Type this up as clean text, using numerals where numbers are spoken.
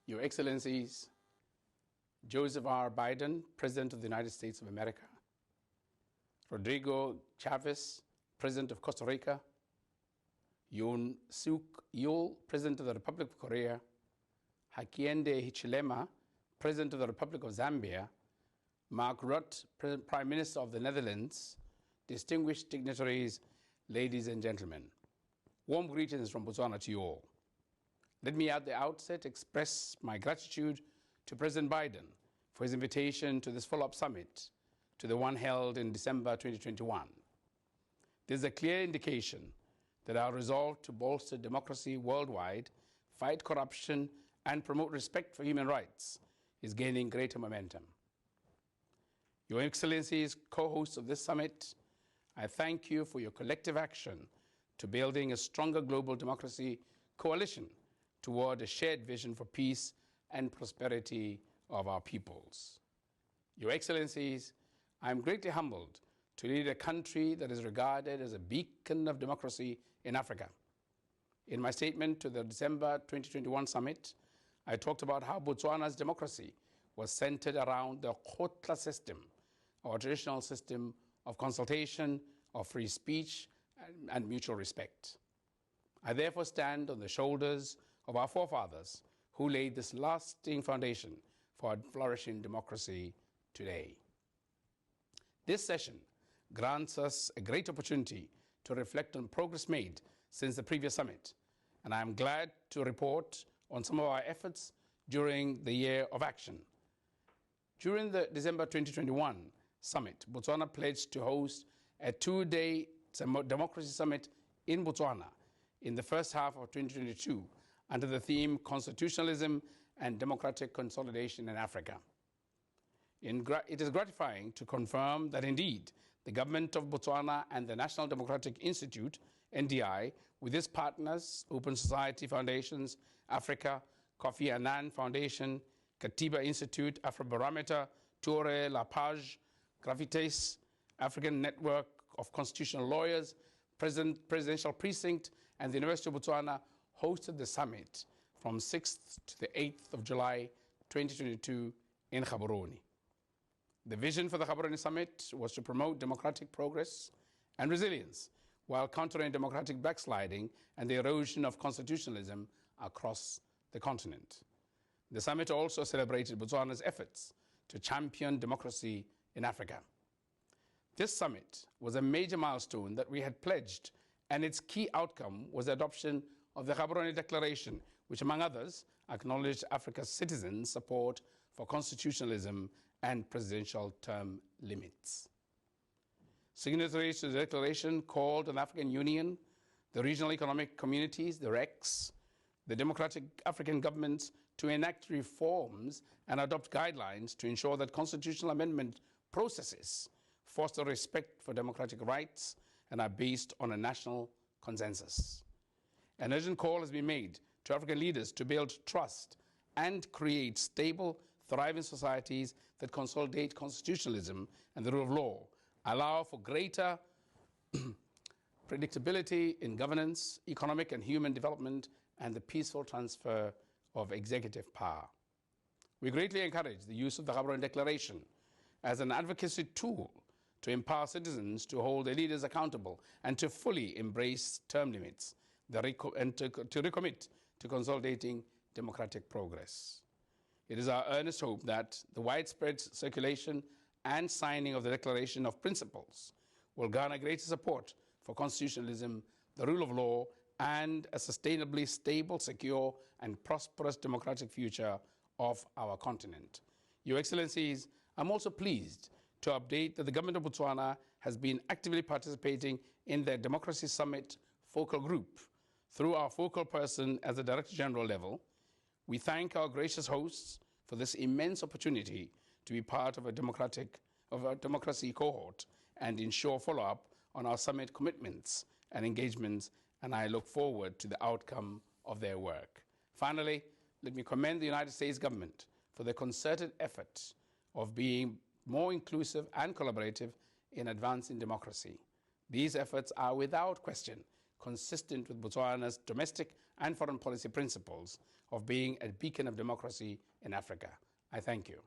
Your Excellencies, Joseph R. Biden, President of the United States of America, Rodrigo Chavez, President of Costa Rica, Yoon Suk Yeol, President of the Republic of Korea, Hakainde Hichilema, President of the Republic of Zambia, Mark Rutte, Prime Minister of the Netherlands, distinguished dignitaries, ladies and gentlemen. Warm greetings from Botswana to you all. Let me at the outset express my gratitude to President Biden for his invitation to this follow-up summit to the one held in December 2021. This is a clear indication that our resolve to bolster democracy worldwide, fight corruption, and promote respect for human rights is gaining greater momentum. Your Excellencies, co-hosts of this summit, I thank you for your collective action to building a stronger global democracy coalition toward a shared vision for peace and prosperity of our peoples. Your Excellencies, I am greatly humbled to lead a country that is regarded as a beacon of democracy in Africa. In my statement to the December 2021 summit, I talked about how Botswana's democracy was centered around the Khotla system, our traditional system of consultation, of free speech, and mutual respect. I therefore stand on the shoulders of our forefathers who laid this lasting foundation for a flourishing democracy today. This session grants us a great opportunity to reflect on progress made since the previous summit, and I am glad to report on some of our efforts during the year of action. During the December 2021 summit, Botswana pledged to host a two-day democracy summit in Botswana in the first half of 2022 under the theme Constitutionalism and Democratic Consolidation in Africa. It is gratifying to confirm that indeed the government of Botswana and the National Democratic Institute, NDI, with its partners, Open Society Foundations, Africa, Kofi Annan Foundation, Katiba Institute, Afrobarometer, Toure, La Page, Gravitas, African Network of Constitutional Lawyers, Presidential Precinct, and the University of Botswana hosted the summit from 6th to the 8th of July 2022 in Gaborone. The vision for the Gaborone Summit was to promote democratic progress and resilience while countering democratic backsliding and the erosion of constitutionalism across the continent. The summit also celebrated Botswana's efforts to champion democracy in Africa. This summit was a major milestone that we had pledged, and its key outcome was the adoption of the Gaborone Declaration, which, among others, acknowledged Africa's citizens' support for constitutionalism and presidential term limits. Signatories to the declaration called on the African Union, the Regional Economic Communities, the RECs, the democratic African governments to enact reforms and adopt guidelines to ensure that constitutional amendment processes foster respect for democratic rights and are based on a national consensus. An urgent call has been made to African leaders to build trust and create stable, thriving societies that consolidate constitutionalism and the rule of law, allow for greater predictability in governance, economic and human development, and the peaceful transfer of executive power. We greatly encourage the use of the Gaborone Declaration as an advocacy tool to empower citizens to hold their leaders accountable and to fully embrace term limits and to recommit to consolidating democratic progress. It is our earnest hope that the widespread circulation and signing of the Declaration of Principles will garner greater support for constitutionalism, the rule of law, and a sustainably stable, secure, and prosperous democratic future of our continent. Your Excellencies, I'm also pleased to update that the government of Botswana has been actively participating in the Democracy Summit focal group through our focal person at the Director General level. We thank our gracious hosts for this immense opportunity to be part of a democracy cohort and ensure follow-up on our summit commitments and engagements, and I look forward to the outcome of their work. Finally, let me commend the United States government for the concerted effort of being more inclusive and collaborative in advancing democracy. These efforts are without question consistent with Botswana's domestic and foreign policy principles of being a beacon of democracy in Africa. I thank you.